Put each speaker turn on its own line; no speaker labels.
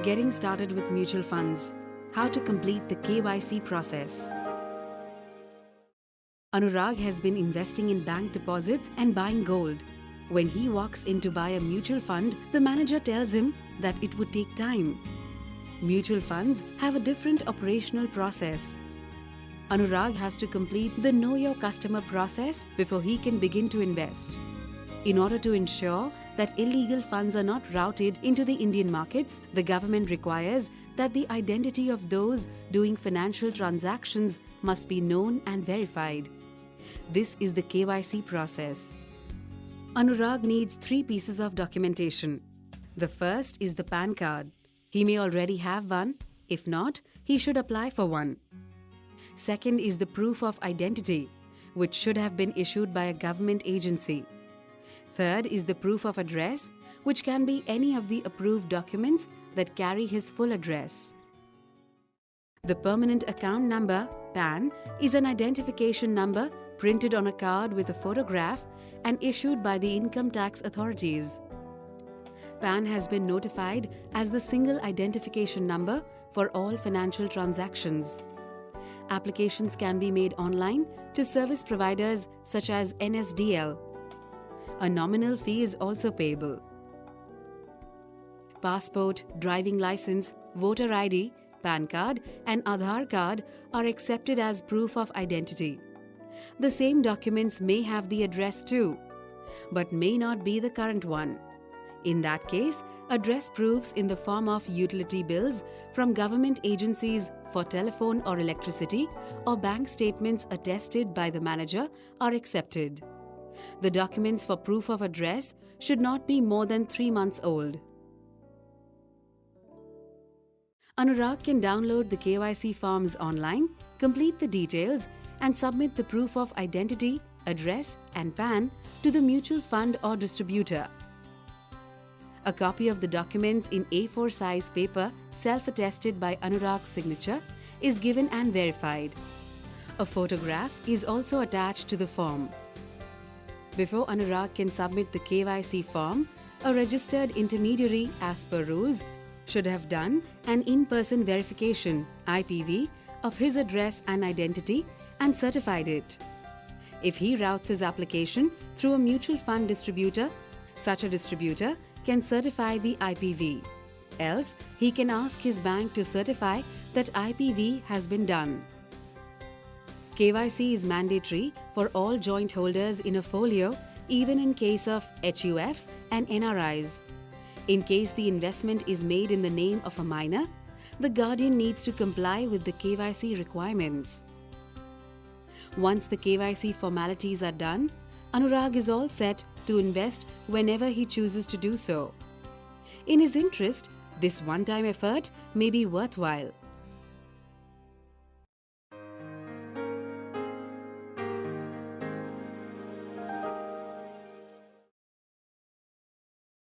Getting started with mutual funds. How to complete the KYC process. Anurag has been investing in bank deposits and buying gold. When he walks in to buy a mutual fund, the manager tells him that it would take time. Mutual funds have a different operational process. Anurag has to complete the Know Your Customer process before he can begin to invest. In order to ensure that illegal funds are not routed into the Indian markets, the government requires that the identity of those doing financial transactions must be known and verified. This is the KYC process. Anurag needs 3 pieces of documentation. The first is the PAN card. He may already have one. If not, he should apply for one. Second is the proof of identity, which should have been issued by a government agency. Third is the proof of address, which can be any of the approved documents that carry his full address. The permanent account number, PAN, is an identification number printed on a card with a photograph and issued by the income tax authorities. PAN has been notified as the single identification number for all financial transactions. Applications can be made online to service providers such as NSDL. A nominal fee is also payable. Passport, driving license, voter ID, PAN card and Aadhaar card are accepted as proof of identity. The same documents may have the address too, but may not be the current one. In that case, address proofs in the form of utility bills from government agencies for telephone or electricity or bank statements attested by the manager are accepted. The documents for proof of address should not be more than 3 months old. Anurag can download the KYC forms online, complete the details, and submit the proof of identity, address, and PAN to the mutual fund or distributor. A copy of the documents in A4 size paper, self-attested by Anurag's signature, is given and verified. A photograph is also attached to the form. Before Anurag can submit the KYC form, a registered intermediary, as per rules, should have done an in-person verification, IPV, of his address and identity and certified it. If he routes his application through a mutual fund distributor, such a distributor can certify the IPV. Else, he can ask his bank to certify that IPV has been done. KYC is mandatory for all joint holders in a folio, even in case of HUFs and NRIs. In case the investment is made in the name of a minor, the guardian needs to comply with the KYC requirements. Once the KYC formalities are done, Anurag is all set to invest whenever he chooses to do so. In his interest, this one-time effort may be worthwhile.